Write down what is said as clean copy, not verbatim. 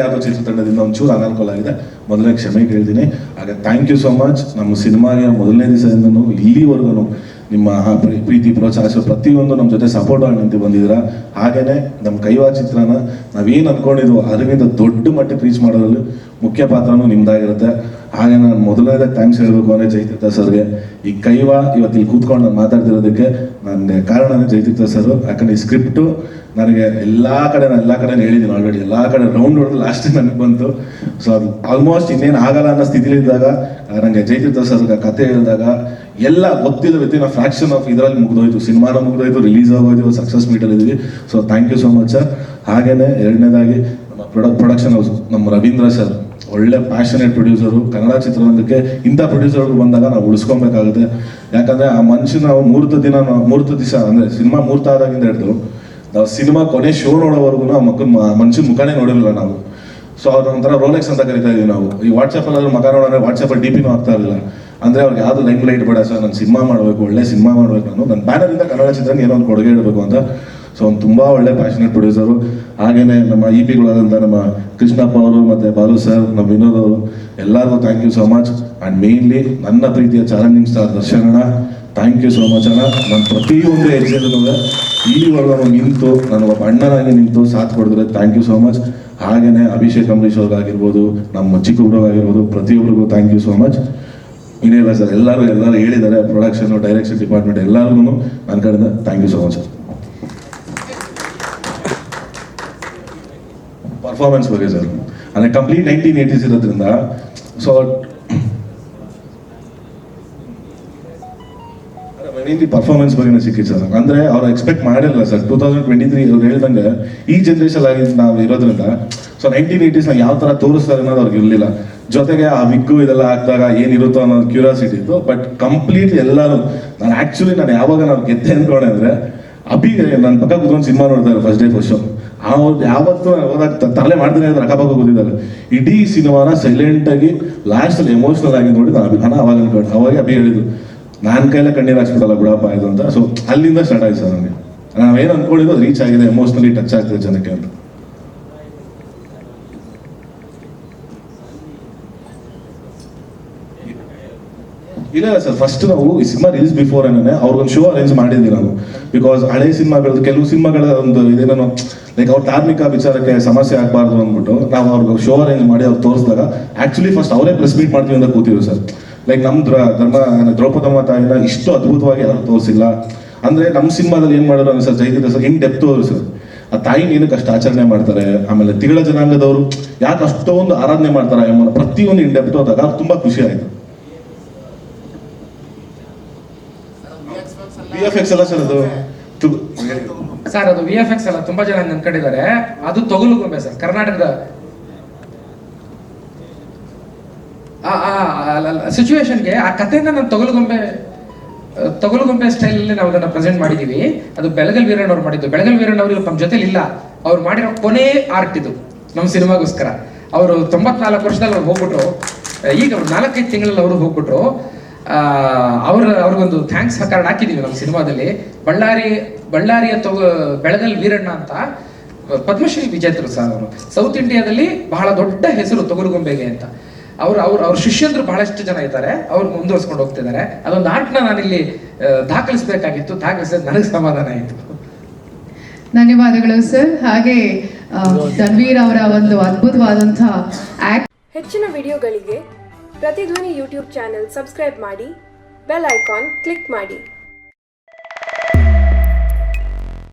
ಯಾರು ಚಿತ್ರತಂಡದಿಂದ ಒಂಚೂರು ಅನಾನುಕೂಲ ಆಗಿದೆ, ಮೊದಲನೇ ಕ್ಷಮೆ ಕೇಳ್ತೀನಿ. ಹಾಗೆ ಥ್ಯಾಂಕ್ ಯು ಸೋ ಮಚ್. ನಮ್ಮ ಸಿನಿಮಾಗೆ ಮೊದಲನೇ ದಿವಸದಿಂದನೂ ಇಲ್ಲಿವರೆಗೂ ನಿಮ್ಮ ಪ್ರೀತಿ ಪ್ರೋತ್ಸಾಹ ಪ್ರತಿಯೊಂದು ನಮ್ಮ ಜೊತೆ ಸಪೋರ್ಟ್ ಆಗಿ ನಿಂತು ಬಂದಿದ್ದೀರಾ. ಹಾಗೇನೆ ನಮ್ಮ ಕೈವಾ ಚಿತ್ರನ ನಾವೇನು ಅಂದ್ಕೊಂಡಿದ್ವು ಅದರಿಂದ ದೊಡ್ಡ ಮಟ್ಟಕ್ಕೆ ರೀಚ್ ಮಾಡೋದ್ರಲ್ಲಿ ಮುಖ್ಯ ಪಾತ್ರನೂ ನಿಮ್ದಾಗಿರುತ್ತೆ. ಹಾಗೆ ನಾನು ಮೊದಲನೇದಾಗಿ ಥ್ಯಾಂಕ್ಸ್ ಹೇಳಬೇಕು ಅಂದರೆ ಜಯತೀರ್ಥ ಸರ್ಗೆ. ಈ ಕೈವಾ ಇವತ್ತು ಇಲ್ಲಿ ಕೂತ್ಕೊಂಡು ನಾನು ಮಾತಾಡ್ತಿರೋದಕ್ಕೆ ನನಗೆ ಕಾರಣನೇ ಜಯತೀರ್ಥ ಸರ್. ಯಾಕಂದ್ರೆ ಈ ಸ್ಕ್ರಿಪ್ಟು ನನಗೆ ಎಲ್ಲ ಕಡೆ ಹೇಳಿದ್ದೀನಿ ಆಲ್ರೆಡಿ, ಎಲ್ಲ ಕಡೆ ರೌಂಡ್ ಹೊಡೆದು ಲಾಸ್ಟ್ ನನಗೆ ಬಂತು. ಸೊ ಅದು ಆಲ್ಮೋಸ್ಟ್ ಇನ್ನೇನು ಆಗಲ್ಲ ಅನ್ನೋ ಸ್ಥಿತಿಲಿದ್ದಾಗ ನನಗೆ ಜಯತೀರ್ಥ ಸರ್ ಕತೆ ಹೇಳಿದಾಗ ಎಲ್ಲ ಗೊತ್ತಿಲ್ಲ ವಿತಿನ್ ಅ ಫ್ರಾಕ್ಷನ್ ಆಫ್ ಇದರಲ್ಲಿ ಮುಗಿದೋಯ್ತು, ಸಿನಿಮಾನ ಮುಗಿದೋಯ್ತು, ರಿಲೀಸ್ ಆಗೋಯ್ತು, ಸಕ್ಸಸ್ ಮೀಟಲ್ಲಿ ಇದ್ವಿ. So thank you so much sir. ಹಾಗೇನೆ ಎರಡನೇದಾಗಿ ನಮ್ಮ ಪ್ರೊಡಕ್ಷನ್ ಹೌಸ್ ನಮ್ಮ ರವೀಂದ್ರ ಸರ್, ಒಳ್ಳೆ ಪ್ಯಾಷನೇಟ್ ಪ್ರೊಡ್ಯೂಸರು. ಕನ್ನಡ ಚಿತ್ರರಂಗಕ್ಕೆ ಇಂಥ ಪ್ರೊಡ್ಯೂಸರ್ಗಳು ಬಂದಾಗ ನಾವು ಉಳಿಸ್ಕೊಬೇಕಾಗುತ್ತೆ. ಯಾಕಂದರೆ ಆ ಮನುಷ್ಯನ ನಾವು ಮೂರ್ತ ದಿವಸ ಅಂದರೆ ಸಿನಿಮಾ ಮೂರ್ತ ಆದಾಗಿಂದ ಹಿಡಿದು ನಾವು ಸಿನಿಮಾ ಕೊನೆ ಶೋ ನೋಡೋವರೆಗೂ ಆ ಮನುಷ್ಯನ ಮುಖನೇ ನೋಡಿರಲಿಲ್ಲ ನಾವು. ಸೊ ಅವ್ರ ಒಂಥರ ರೋಲೆಕ್ಸ್ ಅಂತ ಕರಿತಾ ಇದೀವಿ ನಾವು. ಈ ವಾಟ್ಸಪ್ಪಲ್ಲಿ ಮುಖ ನೋಡೋಣ, ವಾಟ್ಸಪ್ಪಲ್ಲಿ ಡಿ ಪಿನೂ ಆಗ್ತಾ ಇರಲಿಲ್ಲ. ಅಂದರೆ ಅವ್ರಿಗೆ ಯಾವುದು ಲೈಮ್ ಲೈಟ್ ಬೇಡ ಸರ್, ನಾನು ಸಿನಿಮಾ ಮಾಡಬೇಕು, ಒಳ್ಳೆ ಸಿನಿಮಾ ಮಾಡಬೇಕು, ನಾನು ನನ್ನ ಬ್ಯಾನರಿಂದ ಕನ್ನಡ ಚಿತ್ರಕ್ಕೆ ಏನೋ ಒಂದು ಕೊಡುಗೆ ಇಡಬೇಕು ಅಂತ. ಸೊ ಒಂದು ತುಂಬ ಒಳ್ಳೆ ಪ್ಯಾಷನೇಟ್ ಪ್ರೊಡ್ಯೂಸರು. ಹಾಗೆಯೇ ನಮ್ಮ ಇ ಪಿಗಳಾದಂಥ ನಮ್ಮ ಕೃಷ್ಣಪ್ಪ ಅವರು ಮತ್ತು ಬಾಲು ಸರ್, ನಮ್ಮ ವಿನೋದ್ ಅವರು, ಎಲ್ಲರಿಗೂ thank you so much. And mainly ನನ್ನ ಪ್ರೀತಿಯ challenging star Darshan, thank you so much ಅಣ್ಣ. ನಾನು ಪ್ರತಿಯೊಂದು ಹೆಜ್ಜೆಲ್ಲೂ ಇಲ್ಲಿವರೆಗೂ ನಿಂತು ನಾನು ಒಬ್ಬ ಅಣ್ಣನಾಗಿ ನಿಂತು ಸಾಥ್ ಕೊಡಿದ್ರೆ ಥ್ಯಾಂಕ್ ಯು ಸೋ ಮಚ್. ಹಾಗೆಯೇ ಅಭಿಷೇಕ್ ಅಂಬರೀಶ್ ಅವ್ರಿಗಾಗಿರ್ಬೋದು, ನಮ್ಮ ಚಿಕ್ಕ ಹುಡುಗಾಗಿರ್ಬೋದು, ಪ್ರತಿಯೊಬ್ಬರಿಗೂ ಥ್ಯಾಂಕ್ ಯು ಸೋ ಮಚ್. ಇನ್ನೇಲ್ಲ ಸರ್, ಎಲ್ಲರೂ ಹೇಳಿದ್ದಾರೆ, ಪ್ರೊಡಕ್ಷನು, ಡೈರೆಕ್ಷನ್ ಡಿಪಾರ್ಟ್ಮೆಂಟ್ ಎಲ್ಲರಿಗೂ ನನ್ನ ಕಡೆಯಿಂದ thank you so much sir. Performance ಬಗ್ಗೆ ಸರ್, ಅಂದರೆ ಕಂಪ್ಲೀಟ್ 1980s ಇರೋದ್ರಿಂದ ಸೊ ಮೇನ್ಲಿ ಪರ್ಫಾರ್ಮೆನ್ಸ್ ಬಗ್ಗೆ ಸಿಕ್ಕಿತ್ತು ಸರ್. ಅಂದರೆ ಅವ್ರು ಎಕ್ಸ್ಪೆಕ್ಟ್ ಮಾಡಿರಲಿಲ್ಲ ಸರ್. 2023 ಅವ್ರು ಹೇಳ್ದಂಗೆ ಈ ಜನ್ರೇಷನ್ ಆಗಿ ನಾವು ಇರೋದ್ರಿಂದ ಸೊ 1980s ಯಾವ ಥರ ತೋರಿಸ್ತಾರೆ ಅನ್ನೋದು ಅವ್ರಿಗೆ ಇರಲಿಲ್ಲ. ಜೊತೆಗೆ ಆ ವಿಗ್ಗು ಇದೆಲ್ಲ ಹಾಕಿದಾಗ ಏನಿರುತ್ತೋ ಅನ್ನೋದು ಕ್ಯೂರಿಯಾಸಿಟಿ ಇತ್ತು. ಬಟ್ ಕಂಪ್ಲೀಟ್ ಎಲ್ಲರೂ ನಾನು ಯಾವಾಗ ನಾವು ಗೆದ್ದೆ ಅಂದ್ಕೊಂಡೆ ಅಂದರೆ ಅಭಿ ನನ್ನ ಪಕ್ಕ ಕೂತ್ಕೊಂಡು ಸಿನಿಮಾ ನೋಡ್ತಾರೆ ಫಸ್ಟ್ ಡೇ ಫಸ್ಟ್ ಶೋ. ಅವ್ರು ಯಾವತ್ತೂ ಹೋದಾಗ ತರಲೆ ಮಾಡ್ತಾನೆ ಇದ್ದಾರೆ, ಅಕ್ಕಪಕ್ಕ ಕೂತಿದ್ದಾರೆ. ಇಡೀ ಸಿನಿಮಾನ ಸೈಲೆಂಟಾಗಿ ಲಾಸ್ಟಲ್ಲಿ ಎಮೋಷ್ನಲ್ ಆಗಿ ನೋಡಿ ನಾನು ಅಭಿಮಾನ ಅವಾಗ ಅನ್ಕೊಂಡು ಅವಾಗ ಅಭಿ ಹೇಳಿದ್ದು ನಾನು ಕೈಲೇ ಕಣ್ಣೀರು ಹಾಕ್ಸ್ಬಿಡಲ್ಲ ಬಿಡಪ್ಪ ಆಯ್ತು ಅಂತ. ಸೊ ಅಲ್ಲಿಂದ ಸ್ಟಾರ್ಟ್ ಆಯ್ತು ಸರ್ ನನಗೆ. ನಾವೇನು ಅಂದ್ಕೊಂಡಿದ್ದು ಅದು ರೀಚ್ ಆಗಿದೆ, ಎಮೋಷ್ನಲಿ ಟಚ್ ಆಗ್ತದೆ ಜನಕ್ಕೆ ಅಂತ. ಇಲ್ಲ ಸರ್, ಫಸ್ಟ್ ನಾವು ಈ ಸಿನಿಮಾ ರಿಲೀಸ್ ಬಿಫೋರ್ ಏನೇ ಅವ್ರಿಗೊಂದು ಶೋ ಅರೇಂಜ್ ಮಾಡಿದ್ವಿ ನಾವು. ಬಿಕಾಸ್ ಹಳೆ ಸಿನಿಮಾಗಳದ್ದು ಕೆಲವು ಸಿನಿಮಾಗಳ ಒಂದು ಇದೇನೋ ಲೈಕ್ ಅವ್ರ ಧಾರ್ಮಿಕ ವಿಚಾರಕ್ಕೆ ಸಮಸ್ಯೆ ಆಗಬಾರ್ದು ಅಂದ್ಬಿಟ್ಟು ನಾವು ಅವ್ರಿಗೆ ಶೋ ಅರೇಂಜ್ ಮಾಡಿ ಅವ್ರು ತೋರಿಸಿದಾಗ ಆ್ಯಕ್ಚುಲಿ ಫಸ್ಟ್ ಅವರೇ ಪ್ರೆಸ್ ಮೀಟ್ ಮಾಡ್ತೀವಿ ಅಂತ ಕೂತೀವಿ ಸರ್. ಲೈಕ್ ನಮ್ಮ ದ್ರೌಪದಮ್ಮ ತಾಯಿನ ಇಷ್ಟು ಅದ್ಭುತವಾಗಿ ಯಾರು ತೋರಿಸಿಲ್ಲ. ಅಂದರೆ ನಮ್ಮ ಸಿನಿಮಾದಲ್ಲಿ ಏನು ಮಾಡೋರು ಅಂದ್ರೆ sir Jayatheertha sir in depth ಅವರು ಸರ್. ಆ ತಾಯಿನ ಏನಕ್ಕೆ ಅಷ್ಟು ಆಚರಣೆ ಮಾಡ್ತಾರೆ, ಆಮೇಲೆ ತಿಗಳ ಜನಾಂಗದವರು ಯಾಕೆ ಅಷ್ಟೊಂದು ಆರಾಧನೆ ಮಾಡ್ತಾರೆ ಎಂಬ ಪ್ರತಿಯೊಂದು ಇನ್ ಡೆಪ್ತ್ ಹೋದಾಗ ಅವ್ರು ತುಂಬ ಖುಷಿ ಆಯಿತು. VFX ಎಲ್ಲ ಸರ್ ಅದು ಸರ್ ಅದು VFX ಎಲ್ಲ ತುಂಬಾ ಜನ ನನ್ಕೊಂಡಿದ್ದಾರೆ. ಅದು ತೊಗಲುಗೊಂಬೆ ಸರ್, ಕರ್ನಾಟಕದ ಸಿಚುವೇಶನ್ಗೆ ಆ ಕಥೆಯಿಂದ ನಾನು ತೊಗಲುಗೊಂಬೆ ಸ್ಟೈಲಲ್ಲಿ ನಾವು ಅದನ್ನ ಪ್ರೆಸೆಂಟ್ ಮಾಡಿದೀವಿ. ಅದು ಬೆಳಗಲ್ ವೀರಣ್ಣ ಅವ್ರು ಮಾಡಿದ್ದು. ಬೆಳಗಲ್ ವೀರಣ್ಣ ಅವರು ನಮ್ಮ ಜೊತೆಲಿ ಇಲ್ಲ, ಅವ್ರು ಮಾಡಿರೋ ಕೊನೆ ಆರ್ಟ್ ಇದು ನಮ್ಮ ಸಿನಿಮಾಗೋಸ್ಕರ. ಅವರು 94 ವರ್ಷದಲ್ಲಿ ಅವ್ರು ಹೋಗ್ಬಿಟ್ರು. ಈಗ ಅವ್ರು 4-5 ತಿಂಗಳಲ್ಲಿ ಅವರು ಹೋಗ್ಬಿಟ್ರು. ಅವ್ರಿಗೊಂದು ಥ್ಯಾಂಕ್ಸ್ ಕಾರ್ಡ್ ಹಾಕಿದೀವಿ ನಮ್ಮ ಸಿನಿಮಾದಲ್ಲಿ. ಬಳ್ಳಾರಿಯ ಬೆಳಗಲ್ ವೀರಣ್ಣ ಅಂತ ಪದ್ಮಶ್ರೀ ವಿಜೇತರು ಸರ್. ಅವರು ಸೌತ್ ಇಂಡಿಯಾದಲ್ಲಿ ಬಹಳ ದೊಡ್ಡ ಹೆಸರು ತೊಗಲುಗೊಂಬೆಗೆ ಅಂತ. ಅವ್ರ ಶಿಷ್ಯಂದ್ರು ಬಹಳಷ್ಟು ಜನ ಇದ್ದಾರೆ, ಅವ್ರು ಮುಂದುವರ್ಸ್ಕೊಂಡು ಹೋಗ್ತಿದ್ದಾರೆ. ಅದೊಂದು ಆರ್ಟ್ನ ನಾನಿಲ್ಲಿ ದಾಖಲಿಸಬೇಕಾಗಿತ್ತು, ದಾಖಲಿಸಿದ ನನಗೆ ಸಮಾಧಾನ ಆಯಿತು. ಧನ್ಯವಾದಗಳು ಸರ್. ಹಾಗೆ ಧನ್ವೀರ್ ಅವರ ಒಂದು ಅದ್ಭುತವಾದಂತಹ ಆಕ್ಟ್. ಹೆಚ್ಚಿನ ವಿಡಿಯೋಗಳಿಗೆ ಪ್ರತಿಧ್ವನಿ ಯೂಟ್ಯೂಬ್ ಚಾನೆಲ್ ಸಬ್ಸ್ಕ್ರೈಬ್ ಮಾಡಿ, ಬೆಲ್ ಐಕಾನ್ ಕ್ಲಿಕ್ ಮಾಡಿ.